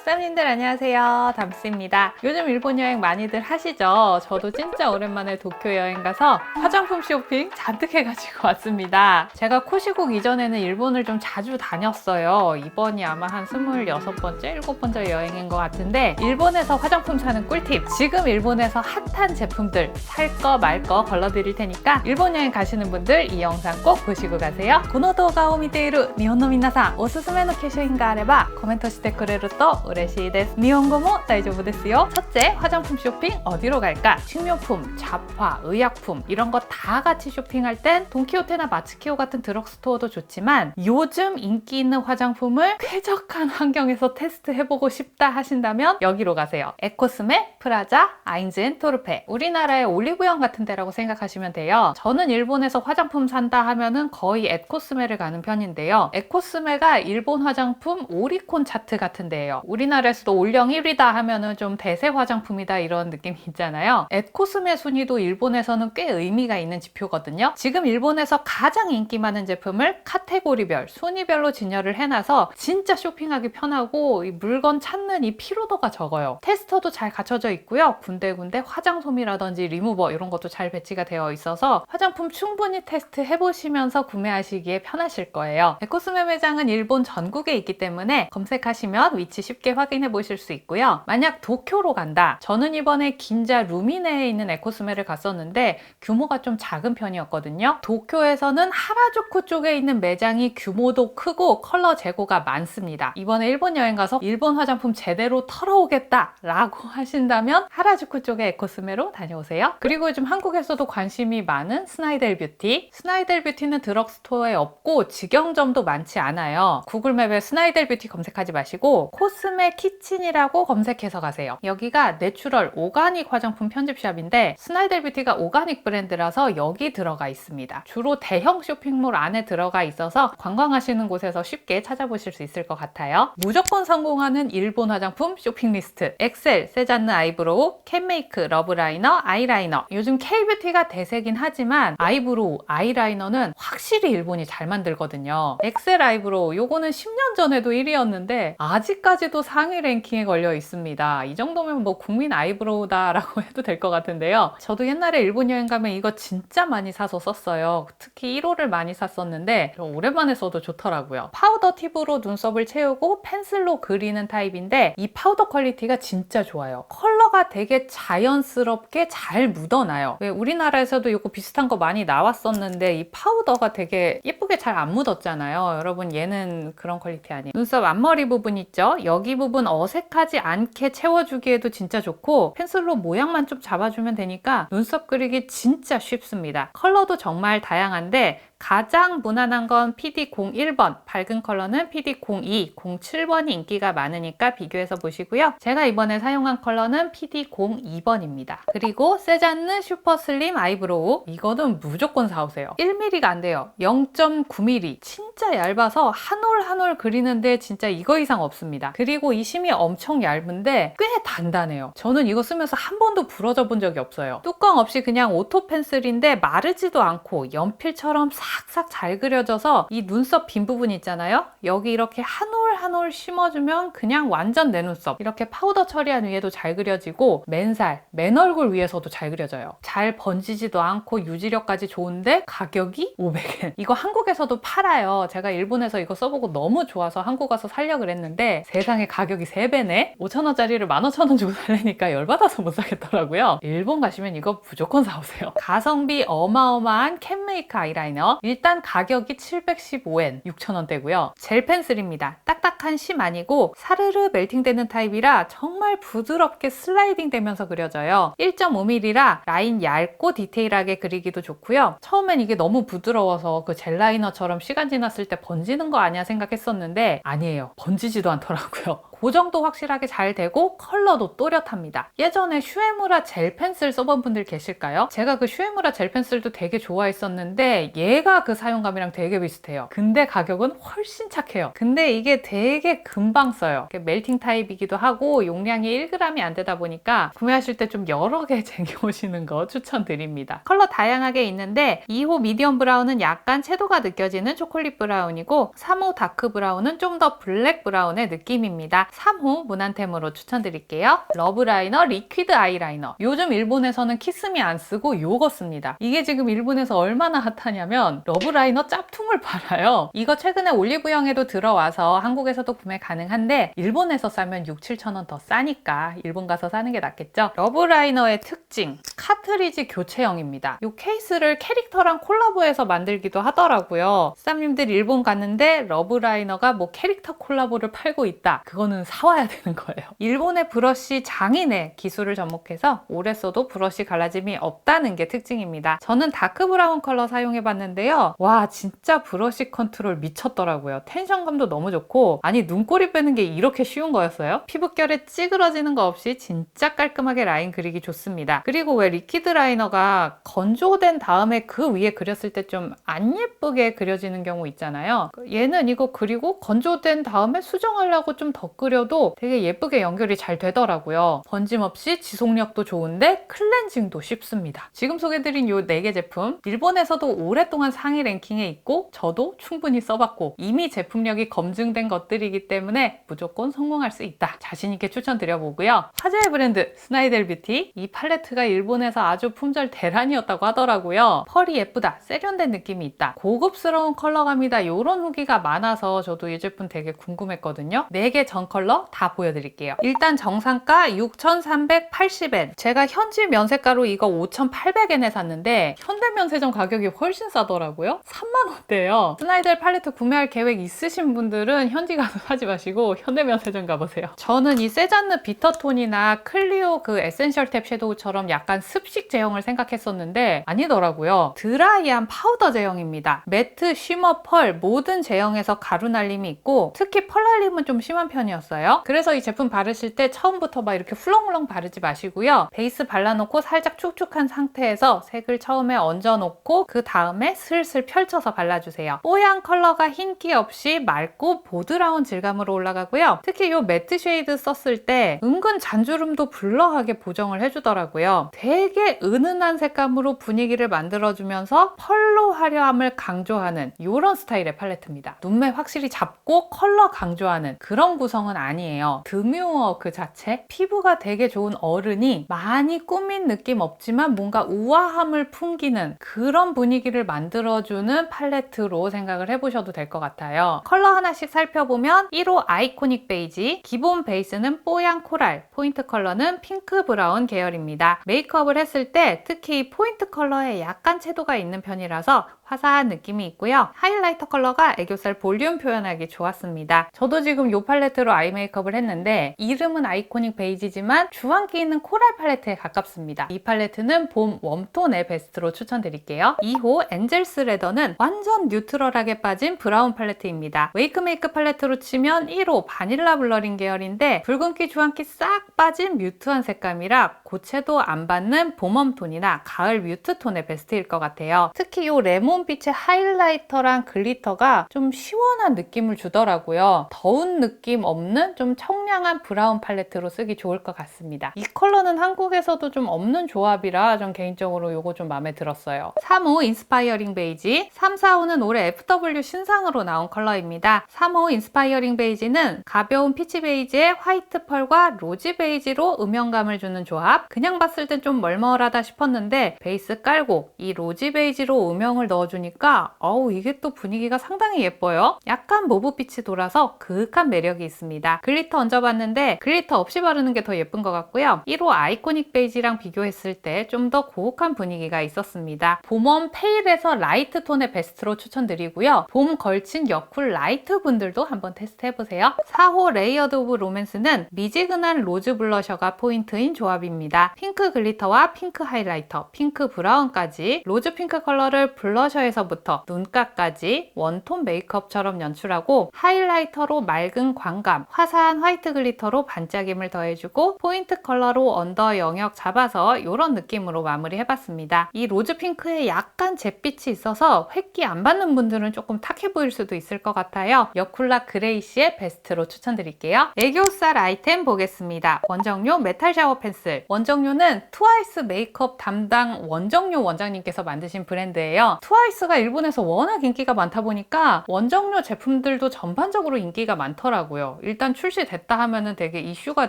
쌤님들 안녕하세요. 담스입니다. 요즘 일본 여행 많이들 하시죠? 저도 진짜 오랜만에 도쿄 여행 가서 화장품 쇼핑 잔뜩 해가지고 왔습니다. 제가 코시국 이전에는 일본을 좀 자주 다녔어요. 이번이 아마 한 26번째, 7번째 여행인 것 같은데 일본에서 화장품 사는 꿀팁! 지금 일본에서 핫한 제품들 살 거 말 거 걸러드릴 테니까 일본 여행 가시는 분들 이 영상 꼭 보시고 가세요. この動画を見ている日本の皆さん、おすすめの化粧品があればコメントしてくれると嬉しいです。日本語も大丈夫ですよ. 첫째, 화장품 쇼핑 어디로 갈까? 식료품, 잡화, 의약품 이런 거 다 같이 쇼핑할 땐 돈키호테나 마츠키오 같은 드럭스토어도 좋지만 요즘 인기 있는 화장품을 쾌적한 환경에서 테스트해보고 싶다 하신다면 여기로 가세요. 에코스메, 프라자, 아인즈앤토르페. 우리나라의 올리브영 같은 데라고 생각하시면 돼요. 저는 일본에서 화장품 산다 하면은 거의 에코스메를 가는 편인데요. 에코스메가 일본 화장품 오리콘 차트 같은 데예요. 우리나라에서도 올영 1위다 하면은 좀 대세 화장품이다 이런 느낌이 있잖아요. 에코스메 순위도 일본에서는 꽤 의미가 있는 지표거든요. 지금 일본에서 가장 인기 많은 제품을 카테고리별, 순위별로 진열을 해놔서 진짜 쇼핑하기 편하고 이 물건 찾는 이 피로도가 적어요. 테스터도 잘 갖춰져 있고요. 군데군데 화장솜이라든지 리무버 이런 것도 잘 배치가 되어 있어서 화장품 충분히 테스트 해보시면서 구매하시기에 편하실 거예요. 에코스메 매장은 일본 전국에 있기 때문에 검색하시면 위치 쉽게 확인해 보실 수 있고요. 만약 도쿄로 간다. 저는 이번에 긴자 루미네에 있는 에코스메를 갔었는데 규모가 좀 작은 편이었거든요. 도쿄에서는 하라주쿠 쪽에 있는 매장이 규모도 크고 컬러 재고가 많습니다. 이번에 일본 여행 가서 일본 화장품 제대로 털어오겠다 라고 하신다면 하라주쿠 쪽의 에코스메로 다녀오세요. 그리고 요즘 한국에서도 관심이 많은 스나이델 뷰티. 스나이델 뷰티는 드럭스토어에 없고 직영점도 많지 않아요. 구글맵에 스나이델 뷰티 검색하지 마시고 코스메 키친이라고 검색해서 가세요. 여기가 내추럴 오가닉 화장품 편집샵인데 스나이델 뷰티가 오가닉 브랜드라서 여기 들어가 있습니다. 주로 대형 쇼핑몰 안에 들어가 있어서 관광하시는 곳에서 쉽게 찾아보실 수 있을 것 같아요. 무조건 성공하는 일본 화장품 쇼핑 리스트. 엑셀, 세잔느 아이브로우, 캔메이크, 러브라이너, 아이라이너. 요즘 K뷰티가 대세긴 하지만 아이브로우, 아이라이너는 확실히 일본이 잘 만들거든요. 엑셀 아이브로우 요거는 10년 전에도 1위였는데 아직까지도 상위 랭킹에 걸려 있습니다. 이 정도면 뭐 국민 아이브로우다 라고 해도 될 것 같은데요. 저도 옛날에 일본 여행 가면 이거 진짜 많이 사서 썼어요. 특히 1호를 많이 샀었는데 오랜만에 써도 좋더라고요. 파우더 팁으로 눈썹을 채우고 펜슬로 그리는 타입인데 이 파우더 퀄리티가 진짜 좋아요. 컬러가 되게 자연스럽게 잘 묻어나요. 왜 우리나라에서도 이거 비슷한 거 많이 나왔었는데 이 파우더가 되게 예쁘게 잘 안 묻었잖아요. 여러분 얘는 그런 퀄리티 아니에요. 눈썹 앞머리 부분 있죠? 여기 부분 어색하지 않게 채워주기에도 진짜 좋고 펜슬로 모양만 좀 잡아주면 되니까 눈썹 그리기 진짜 쉽습니다. 컬러도 정말 다양한데 가장 무난한 건 PD01번, 밝은 컬러는 PD02, 07번이 인기가 많으니까 비교해서 보시고요. 제가 이번에 사용한 컬러는 PD02번입니다. 그리고 세잔느 슈퍼 슬림 아이브로우, 이거는 무조건 사오세요. 1mm가 안 돼요. 0.9mm. 진짜 얇아서 한 올 한 올 그리는데 진짜 이거 이상 없습니다. 그리고 이 심이 엄청 얇은데 꽤 단단해요. 저는 이거 쓰면서 한 번도 부러져 본 적이 없어요. 뚜껑 없이 그냥 오토 펜슬인데 마르지도 않고 연필처럼 싹싹 잘 그려져서 이 눈썹 빈 부분 있잖아요. 여기 이렇게 한 올 한 올 심어주면 그냥 완전 내 눈썹. 이렇게 파우더 처리한 위에도 잘 그려지고 맨살, 맨얼굴 위에서도 잘 그려져요. 잘 번지지도 않고 유지력까지 좋은데 가격이 500엔. 이거 한국에서도 팔아요. 제가 일본에서 이거 써보고 너무 좋아서 한국 와서 살려고 그랬는데 세상에 가격이 3배네? 5,000원짜리를 15,000원 주고 살려니까 열받아서 못 사겠더라고요. 일본 가시면 이거 무조건 사오세요. 가성비 어마어마한 캔메이크 아이라이너. 일단 가격이 715엔, 6,000원대고요. 젤 펜슬입니다. 딱딱한 심 아니고 사르르 멜팅되는 타입이라 정말 부드럽게 슬라이딩 되면서 그려져요. 1.5mm라 라인 얇고 디테일하게 그리기도 좋고요. 처음엔 이게 너무 부드러워서 그 젤 라이너처럼 시간 지났을 때 번지는 거 아니야 생각했었는데 아니에요. 번지지도 않더라고요. 고정도 확실하게 잘 되고 컬러도 또렷합니다. 예전에 슈에무라 젤 펜슬 써본 분들 계실까요? 제가 그 슈에무라 젤 펜슬도 되게 좋아했었는데 얘가 그 사용감이랑 되게 비슷해요. 근데 가격은 훨씬 착해요. 근데 이게 되게 금방 써요. 멜팅 타입이기도 하고 용량이 1g이 안 되다 보니까 구매하실 때 좀 여러 개 쟁여오시는 거 추천드립니다. 컬러 다양하게 있는데 2호 미디엄 브라운은 약간 채도가 느껴지는 초콜릿 브라운이고 3호 다크 브라운은 좀 더 블랙 브라운의 느낌입니다. 3호 무난템으로 추천드릴게요. 러브라이너 리퀴드 아이라이너. 요즘 일본에서는 키스미 안 쓰고 요거 씁니다. 이게 지금 일본에서 얼마나 핫하냐면 러브라이너 짭퉁을 팔아요. 이거 최근에 올리브영에도 들어와서 한국에서도 구매 가능한데 일본에서 싸면 6-7천 원 더 싸니까 일본 가서 사는 게 낫겠죠. 러브라이너의 특징, 카트리지 교체형입니다. 이 케이스를 캐릭터랑 콜라보해서 만들기도 하더라고요. 쌈님들 일본 갔는데 러브라이너가 뭐 캐릭터 콜라보를 팔고 있다. 그거는 사와야 되는 거예요. 일본의 브러쉬 장인의 기술을 접목해서 오래 써도 브러쉬 갈라짐이 없다는 게 특징입니다. 저는 다크 브라운 컬러 사용해봤는데요. 와, 진짜 브러쉬 컨트롤 미쳤더라고요. 텐션감도 너무 좋고, 아니 눈꼬리 빼는 게 이렇게 쉬운 거였어요? 피부결에 찌그러지는 거 없이 진짜 깔끔하게 라인 그리기 좋습니다. 그리고 왜 리퀴드 라이너가 건조된 다음에 그 위에 그렸을 때 좀 안 예쁘게 그려지는 경우 있잖아요. 얘는 이거 그리고 건조된 다음에 수정하려고 좀 더 그려도 되게 예쁘게 연결이 잘 되더라고요. 번짐 없이 지속력도 좋은데 클렌징도 쉽습니다. 지금 소개드린 이 4개 제품, 일본에서도 오랫동안 상위 랭킹에 있고 저도 충분히 써봤고 이미 제품력이 검증된 것들이기 때문에 무조건 성공할 수 있다. 자신있게 추천드려보고요. 화제의 브랜드 스나이델 뷰티, 이 팔레트가 일본에서 아주 품절 대란이었다고 하더라고요. 펄이 예쁘다, 세련된 느낌이 있다, 고급스러운 컬러감이다, 이런 후기가 많아서 저도 이 제품 되게 궁금했거든요. 4개 전 컬러 다 보여드릴게요. 일단 정상가 6,380엔, 제가 현지 면세가로 이거 5,800엔에 샀는데 현대면세점 가격이 훨씬 싸더라고요. 3만원대예요. 스나이델 팔레트 구매할 계획 있으신 분들은 현지 가서 사지 마시고 현대면세점 가보세요. 저는 이 세잔느 비터톤이나 클리오 그 에센셜 탭 섀도우처럼 약간 습식 제형을 생각했었는데 아니더라고요. 드라이한 파우더 제형입니다. 매트, 쉬머, 펄 모든 제형에서 가루 날림이 있고 특히 펄 날림은 좀 심한 편이었어요. 그래서 이 제품 바르실 때 처음부터 막 이렇게 훌렁훌렁 바르지 마시고요. 베이스 발라놓고 살짝 축축한 상태에서 색을 처음에 얹어놓고 그 다음에 슬슬 펼쳐서 발라주세요. 뽀얀 컬러가 흰기 없이 맑고 보드라운 질감으로 올라가고요. 특히 이 매트 쉐이드 썼을 때 은근 잔주름도 블러하게 보정을 해주더라고요. 되게 은은한 색감으로 분위기를 만들어주면서 펄로 화려함을 강조하는 이런 스타일의 팔레트입니다. 눈매 확실히 잡고 컬러 강조하는 그런 구성은 아니에요. 드뮤어 그 자체, 피부가 되게 좋은 어른이 많이 꾸민 느낌 없지만 뭔가 우아함을 풍기는 그런 분위기를 만들어주는 팔레트로 생각을 해보셔도 될 것 같아요. 컬러 하나씩 살펴보면 1호 아이코닉 베이지, 기본 베이스는 뽀얀 코랄, 포인트 컬러는 핑크 브라운 계열입니다. 메이크업을 했을 때 특히 포인트 컬러에 약간 채도가 있는 편이라서 화사한 느낌이 있고요. 하이라이터 컬러가 애교살 볼륨 표현하기 좋았습니다. 저도 지금 이 팔레트로 아이 메이크업을 했는데 이름은 아이코닉 베이지지만 주황기 있는 코랄 팔레트에 가깝습니다. 이 팔레트는 봄 웜톤의 베스트로 추천드릴게요. 2호 엔젤스 레더는 완전 뉴트럴하게 빠진 브라운 팔레트입니다. 웨이크메이크 팔레트로 치면 1호 바닐라 블러링 계열인데 붉은기 주황기 싹 빠진 뮤트한 색감이라 고채도 안 받는 봄 웜톤이나 가을 뮤트톤의 베스트일 것 같아요. 특히 이 레몬빛의 하이라이터랑 글리터가 좀 시원한 느낌을 주더라고요. 더운 느낌 없는 좀 청량한 브라운 팔레트로 쓰기 좋을 것 같습니다. 이 컬러는 한국에서도 좀 없는 조합이라 전 개인적으로 이거 좀 마음에 들었어요. 3호 인스파이어링 베이지, 3, 4호는 올해 FW 신상으로 나온 컬러입니다. 3호 인스파이어링 베이지는 가벼운 피치 베이지에 화이트 펄과 로지 베이지로 음영감을 주는 조합. 그냥 봤을 땐 좀 멀멀하다 싶었는데 베이스 깔고 이 로지 베이지로 음영을 넣어주니까 이게 또 분위기가 상당히 예뻐요. 약간 모브빛이 돌아서 그윽한 매력이 있습니다. 글리터 얹어봤는데 글리터 없이 바르는 게 더 예쁜 것 같고요. 1호 아이코닉 베이지랑 비교했을 때 좀 더 고혹한 분위기가 있었습니다. 봄웜 페일에서 라이트 톤의 베스트로 추천드리고요. 봄 걸친 여쿨 라이트 분들도 한번 테스트해보세요. 4호 레이어드 오브 로맨스는 미지근한 로즈 블러셔가 포인트인 조합입니다. 핑크 글리터와 핑크 하이라이터, 핑크 브라운까지 로즈 핑크 컬러를 블러셔에서부터 눈가까지 원톤 메이크업처럼 연출하고 하이라이터로 맑은 광감, 화사한 화이트 글리터로 반짝임을 더해주고 포인트 컬러로 언더 영역 잡아서 이런 느낌으로 마무리해봤습니다. 이 로즈 핑크에 약간 잿빛이 있어서 획기 안 받는 분들은 조금 탁해 보일 수도 있을 것 같아요. 여쿨라 그레이시의 베스트로 추천드릴게요. 애교살 아이템 보겠습니다. 원정료 메탈 샤워 펜슬. 원정료는 트와이스 메이크업 담당 원정료 원장님께서 만드신 브랜드예요. 트와이스 트와이스가 일본에서 워낙 인기가 많다 보니까 원정료 제품들도 전반적으로 인기가 많더라고요. 일단 출시됐다 하면은 되게 이슈가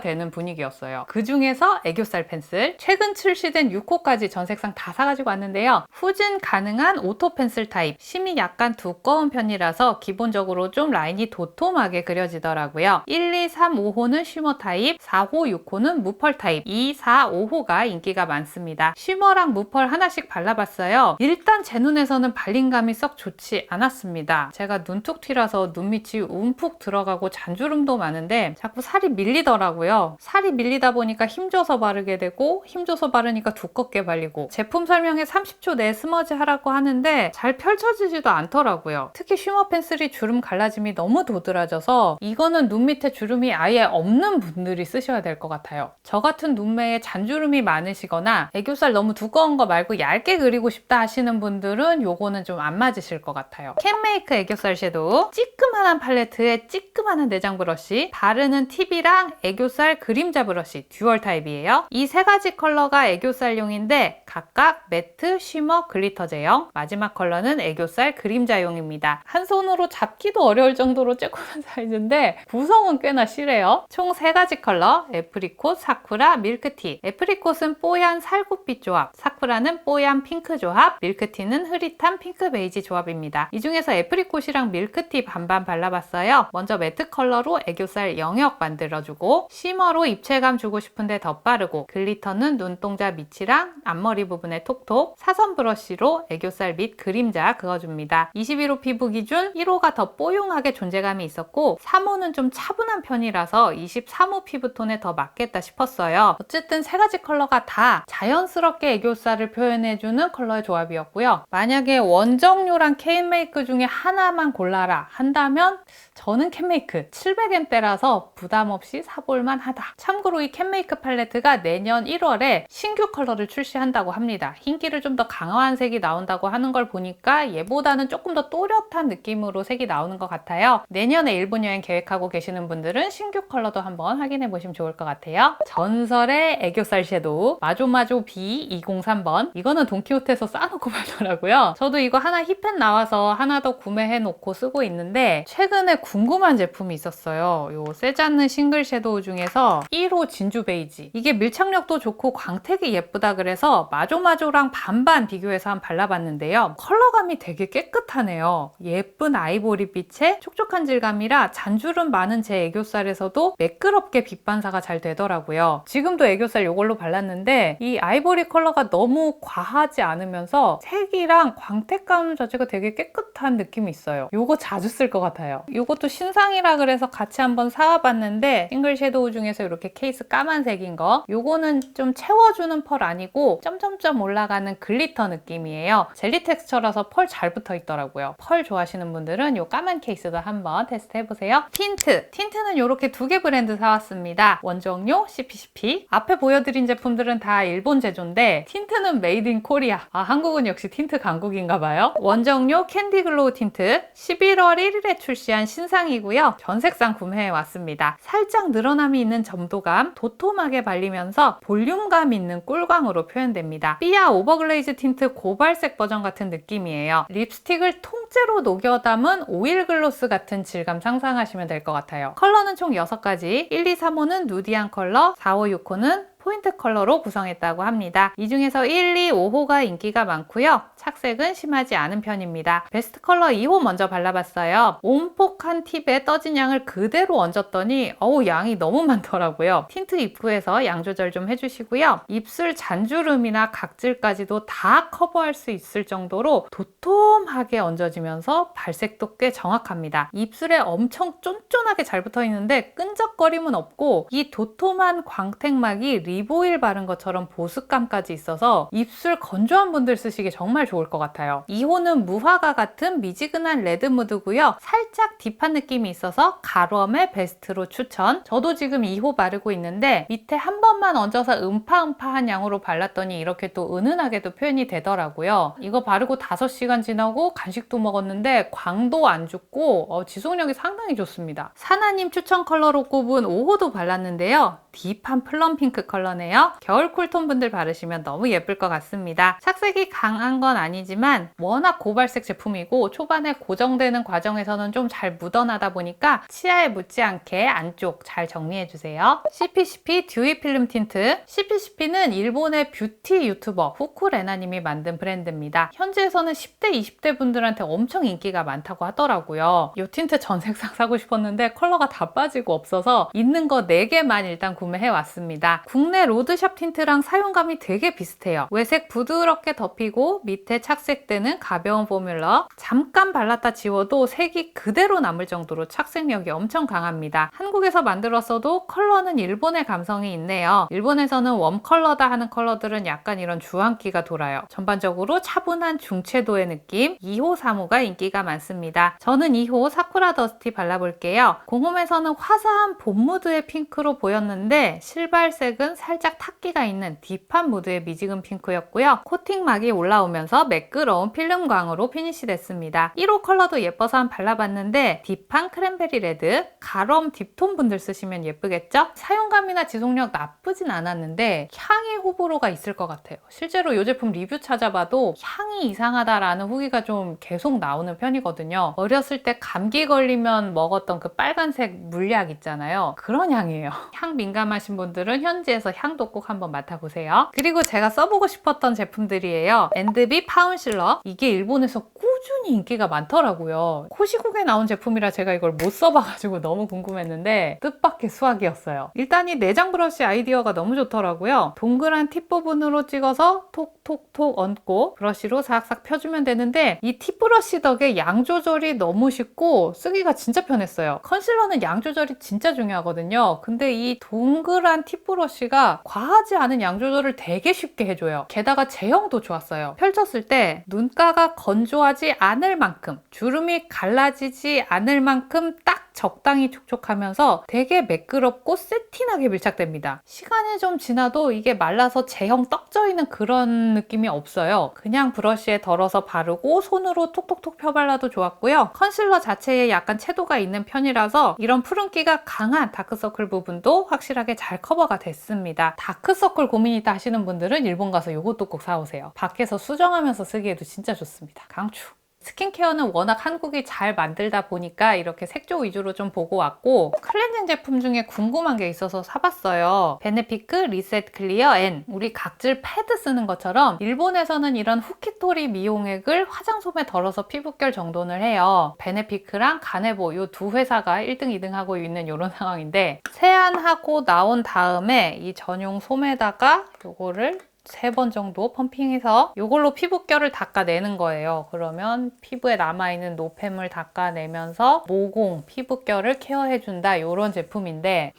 되는 분위기였어요. 그 중에서 애교살 펜슬, 최근 출시된 6호까지 전 색상 다 사가지고 왔는데요. 후진 가능한 오토 펜슬 타입, 심이 약간 두꺼운 편이라서 기본적으로 좀 라인이 도톰하게 그려지더라고요. 1, 2, 3, 5호는 쉬머 타입, 4호, 6호는 무펄 타입, 2, 4, 5호가 인기가 많습니다. 쉬머랑 무펄 하나씩 발라봤어요. 일단 제 눈에서는 발림감이 썩 좋지 않았습니다. 제가 눈툭 튀라서 눈 밑이 움푹 들어가고 잔주름도 많은데 자꾸 살이 밀리더라고요. 살이 밀리다 보니까 힘줘서 바르게 되고 힘줘서 바르니까 두껍게 발리고 제품 설명에 30초 내에 스머지 하라고 하는데 잘 펼쳐지지도 않더라고요. 특히 쉬머 펜슬이 주름 갈라짐이 너무 도드라져서 이거는 눈 밑에 주름이 아예 없는 분들이 쓰셔야 될 것 같아요. 저 같은 눈매에 잔주름이 많으시거나 애교살 너무 두꺼운 거 말고 얇게 그리고 싶다 하시는 분들은 요거는 좀 안 맞으실 것 같아요. 캔메이크 애교살 섀도우, 찌끄만한 팔레트에 찌끄만한 내장 브러쉬, 바르는 팁이랑 애교살 그림자 브러쉬 듀얼 타입이에요. 이 세 가지 컬러가 애교살용인데 각각 매트, 쉬머, 글리터 제형, 마지막 컬러는 애교살 그림자용입니다. 한 손으로 잡기도 어려울 정도로 조그만 사이즈인데 구성은 꽤나 실해요. 총 3가지 컬러, 애프리콧, 사쿠라, 밀크티. 애프리콧은 뽀얀 살구빛 조합, 사쿠라는 뽀얀 핑크 조합, 밀크티는 흐릿한 핑크 베이지 조합입니다. 이 중에서 애프리콧이랑 밀크티 반반 발라봤어요. 먼저 매트 컬러로 애교살 영역 만들어주고 쉬머로 입체감 주고 싶은데 덧바르고 글리터는 눈동자 밑이랑 앞머리 부분에 톡톡, 사선 브러쉬로 애교살 밑 그림자 그어줍니다. 21호 피부 기준 1호가 더 뽀용하게 존재감이 있었고 3호는 좀 차분한 편이라서 23호 피부톤에 더 맞겠다 싶었어요. 어쨌든 3가지 컬러가 다 자연스럽게 애교살을 표현해주는 컬러의 조합이었고요. 만약에 원정료랑 캔메이크 중에 하나만 골라라 한다면 저는 캔메이크 700엔대라서 부담 없이 사볼만 하다. 참고로 이 캔메이크 팔레트가 내년 1월에 신규 컬러를 출시한다고 합니다. 흰기를 좀 더 강화한 색이 나온다고 하는 걸 보니까 얘보다는 조금 더 또렷한 느낌으로 색이 나오는 것 같아요. 내년에 일본 여행 계획하고 계시는 분들은 신규 컬러도 한번 확인해 보시면 좋을 것 같아요. 전설의 애교살 섀도우 마조마조 B203번. 이거는 돈키호테에서 싸놓고 팔더라고요. 저도 이거 하나 힙펜 나와서 하나 더 구매해 놓고 쓰고 있는데 최근에 궁금한 제품이 있었어요. 요 세잔느 싱글 섀도우 중에서 1호 진주 베이지. 이게 밀착력도 좋고 광택이 예쁘다 그래서 마조마조랑 반반 비교해서 한번 발라봤는데요. 컬러감이 되게 깨끗하네요. 예쁜 아이보리 빛의 촉촉한 질감이라 잔주름 많은 제 애교살에서도 매끄럽게 빛 반사가 잘 되더라고요. 지금도 애교살 이걸로 발랐는데 이 아이보리 컬러가 너무 과하지 않으면서 색이랑 광택감 자체가 되게 깨끗한 느낌이 있어요. 이거 자주 쓸 것 같아요. 이것도 신상이라 그래서 같이 한번 사와봤는데 싱글 섀도우 중에서 이렇게 케이스 까만색인 거, 이거는 좀 채워주는 펄 아니고 점점점 올라가는 글리터 느낌이에요. 젤리 텍스처라서 펄 잘 붙어 있더라고요. 펄 좋아하시는 분들은 이 까만 케이스도 한번 테스트 해보세요. 틴트는 이렇게 2개 브랜드 사왔습니다. 원정료, CPCP. 앞에 보여드린 제품들은 다 일본 제조인데 틴트는 메이드 인 코리아. 한국은 역시 틴트 강국인가 봐요. 원정료 캔디 글로우 틴트 11월 1일에 출시한 신상이고요. 전 색상 구매해 왔습니다. 살짝 늘어남이 있는 점도감, 도톰하게 발리면서 볼륨감 있는 꿀광으로 표현됩니다. 삐아 오버글레이즈 틴트 고발색 버전 같은 느낌이에요. 립스틱을 통째로 녹여 담은 오일 글로스 같은 질감 상상하시면 될 것 같아요. 컬러는 총 6가지, 1, 2, 3호는 누디한 컬러, 4, 5, 6호는 포인트 컬러로 구성했다고 합니다. 이 중에서 1, 2, 5호가 인기가 많고요. 착색은 심하지 않은 편입니다. 베스트 컬러 2호 먼저 발라봤어요. 온폭한 팁에 떠진 양을 그대로 얹었더니 양이 너무 많더라고요. 틴트 입구에서 양 조절 좀 해주시고요. 입술 잔주름이나 각질까지도 다 커버할 수 있을 정도로 도톰하게 얹어지면서 발색도 꽤 정확합니다. 입술에 엄청 쫀쫀하게 잘 붙어있는데 끈적거림은 없고 이 도톰한 광택막이 리보일 바른 것처럼 보습감까지 있어서 입술 건조한 분들 쓰시기 정말 좋을 것 같아요. 2호는 무화과 같은 미지근한 레드 무드고요. 살짝 딥한 느낌이 있어서 가루엄의 베스트로 추천. 저도 지금 2호 바르고 있는데 밑에 한 번만 얹어서 음파한 양으로 발랐더니 이렇게 또 은은하게도 표현이 되더라고요. 이거 바르고 5시간 지나고 간식도 먹었는데 광도 안 죽고 지속력이 상당히 좋습니다. 사나님 추천 컬러로 꼽은 5호도 발랐는데요. 딥한 플럼 핑크 컬러네요. 겨울 쿨톤 분들 바르시면 너무 예쁠 것 같습니다. 착색이 강한 건 아니지만 워낙 고발색 제품이고 초반에 고정되는 과정에서는 좀 잘 묻어나다 보니까 치아에 묻지 않게 안쪽 잘 정리해주세요. CPCP 듀이 필름 틴트. CPCP는 일본의 뷰티 유튜버 후쿠레나님이 만든 브랜드입니다. 현지에서는 10대, 20대 분들한테 엄청 인기가 많다고 하더라고요. 이 틴트 전 색상 사고 싶었는데 컬러가 다 빠지고 없어서 있는 거 4개만 일단 구매해왔습니다. 국내 로드샵 틴트랑 사용감이 되게 비슷해요. 외색 부드럽게 덮이고 밑에 착색되는 가벼운 포뮬러. 잠깐 발랐다 지워도 색이 그대로 남을 정도로 착색력이 엄청 강합니다. 한국에서 만들었어도 컬러는 일본의 감성이 있네요. 일본에서는 웜 컬러다 하는 컬러들은 약간 이런 주황기가 돌아요. 전반적으로 차분한 중채도의 느낌. 2호, 3호가 인기가 많습니다. 저는 2호 사쿠라 더스티 발라볼게요. 공홈에서는 화사한 봄 무드의 핑크로 보였는데 실발색은 살짝 탁기가 있는 딥한 무드의 미지근 핑크였고요. 코팅막이 올라오면서 매끄러운 필름광으로 피니시 됐습니다. 1호 컬러도 예뻐서 한번 발라봤는데 딥한 크랜베리 레드, 가럼 딥톤 분들 쓰시면 예쁘겠죠? 사용감이나 지속력 나쁘진 않았는데 향이 호불호가 있을 것 같아요. 실제로 이 제품 리뷰 찾아봐도 향이 이상하다라는 후기가 좀 계속 나오는 편이거든요. 어렸을 때 감기 걸리면 먹었던 그 빨간색 물약 있잖아요. 그런 향이에요. 향 민감하신 분들은 현지에서 향도 꼭 한번 맡아보세요. 그리고 제가 써보고 싶었던 제품들이에요. 엔드비 파운실러. 이게 일본에서 꾸준히 인기가 많더라고요. 코시국에 나온 제품이라 제가 이걸 못 써봐가지고 너무 궁금했는데 뜻밖의 수학이었어요. 일단 이 내장 브러쉬 아이디어가 너무 좋더라고요. 동그란 팁 부분으로 찍어서 톡톡톡 얹고 브러쉬로 싹싹 펴주면 되는데 이 팁 브러쉬 덕에 양 조절이 너무 쉽고 쓰기가 진짜 편했어요. 컨실러는 양 조절이 진짜 중요하거든요. 근데 이 동그란 팁 브러쉬가 과하지 않은 양 조절을 되게 쉽게 해줘요. 게다가 제형도 좋았어요. 펼쳤을 때 눈가가 건조하지 않을 만큼, 주름이 갈라지지 않을 만큼 딱 적당히 촉촉하면서 되게 매끄럽고 세틴하게 밀착됩니다. 시간이 좀 지나도 이게 말라서 제형 떡져있는 그런 느낌이 없어요. 그냥 브러쉬에 덜어서 바르고 손으로 톡톡톡 펴발라도 좋았고요. 컨실러 자체에 약간 채도가 있는 편이라서 이런 푸른기가 강한 다크서클 부분도 확실하게 잘 커버가 됐습니다. 다크서클 고민이다 하시는 분들은 일본 가서 이것도 꼭 사오세요. 밖에서 수정하면서 쓰기에도 진짜 좋습니다. 강추! 스킨케어는 워낙 한국이 잘 만들다 보니까 이렇게 색조 위주로 좀 보고 왔고 클렌징 제품 중에 궁금한 게 있어서 사봤어요. 베네피크 리셋 클리어 N. 우리 각질 패드 쓰는 것처럼 일본에서는 이런 후키토리 미용액을 화장솜에 덜어서 피부결 정돈을 해요. 베네피크랑 가네보 이 두 회사가 1등, 2등 하고 있는 이런 상황인데 세안하고 나온 다음에 이 전용 솜에다가 요거를 3번 정도 펌핑해서 이걸로 피부결을 닦아내는 거예요. 그러면 피부에 남아있는 노폐물 닦아내면서 모공, 피부결을 케어해준다 이런 제품인데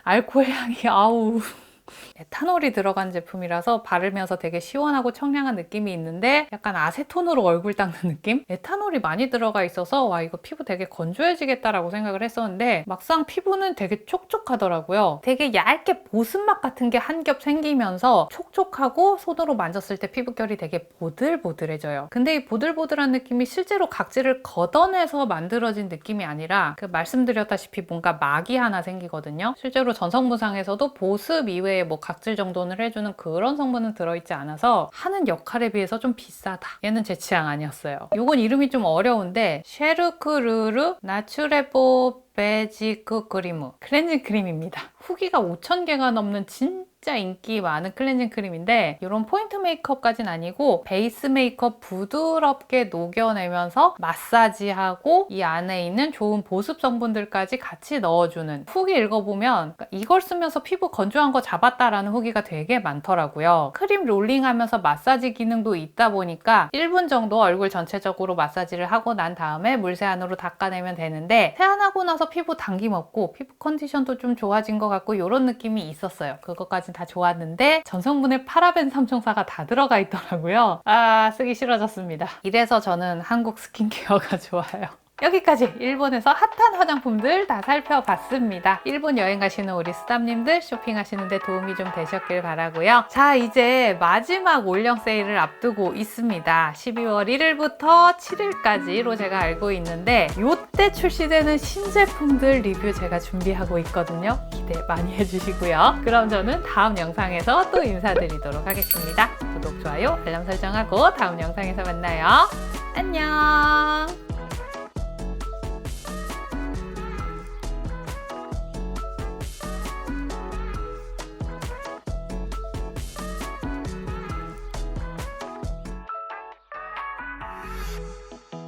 알코올 향이 아우 에탄올이 들어간 제품이라서 바르면서 되게 시원하고 청량한 느낌이 있는데 약간 아세톤으로 얼굴 닦는 느낌? 에탄올이 많이 들어가 있어서 와 이거 피부 되게 건조해지겠다라고 생각을 했었는데 막상 피부는 되게 촉촉하더라고요. 되게 얇게 보습막 같은 게 한 겹 생기면서 촉촉하고 손으로 만졌을 때 피부결이 되게 보들보들해져요. 근데 이 보들보들한 느낌이 실제로 각질을 걷어내서 만들어진 느낌이 아니라 그 말씀드렸다시피 뭔가 막이 하나 생기거든요. 실제로 전성분상에서도 보습 이외에 뭐 각질 정돈을 해주는 그런 성분은 들어있지 않아서 하는 역할에 비해서 좀 비싸다. 얘는 제 취향 아니었어요. 이건 이름이 좀 어려운데 쉐르크르르 나츄레보 베지크 크림 클렌징 크림입니다. 후기가 5,000개가 넘는 진짜 인기 많은 클렌징 크림인데 이런 포인트 메이크업까지는 아니고 베이스 메이크업 부드럽게 녹여내면서 마사지하고 이 안에 있는 좋은 보습 성분들까지 같이 넣어주는 후기 읽어보면 이걸 쓰면서 피부 건조한 거 잡았다라는 후기가 되게 많더라고요. 크림 롤링하면서 마사지 기능도 있다 보니까 1분 정도 얼굴 전체적으로 마사지를 하고 난 다음에 물세안으로 닦아내면 되는데 세안하고 나서 피부 당김 없고 피부 컨디션도 좀 좋아진 것 같고 이런 느낌이 있었어요. 그것까진 다 좋았는데 전성분에 파라벤 3총사가 다 들어가 있더라고요. 아 쓰기 싫어졌습니다. 이래서 저는 한국 스킨케어가 좋아요. 여기까지 일본에서 핫한 화장품들 다 살펴봤습니다. 일본 여행 가시는 우리 수담님들 쇼핑하시는데 도움이 좀 되셨길 바라고요. 자, 이제 마지막 올영 세일을 앞두고 있습니다. 12월 1일부터 7일까지로 제가 알고 있는데 이때 출시되는 신제품들 리뷰 제가 준비하고 있거든요. 기대 많이 해주시고요. 그럼 저는 다음 영상에서 또 인사드리도록 하겠습니다. 구독, 좋아요, 알람 설정하고 다음 영상에서 만나요. 안녕.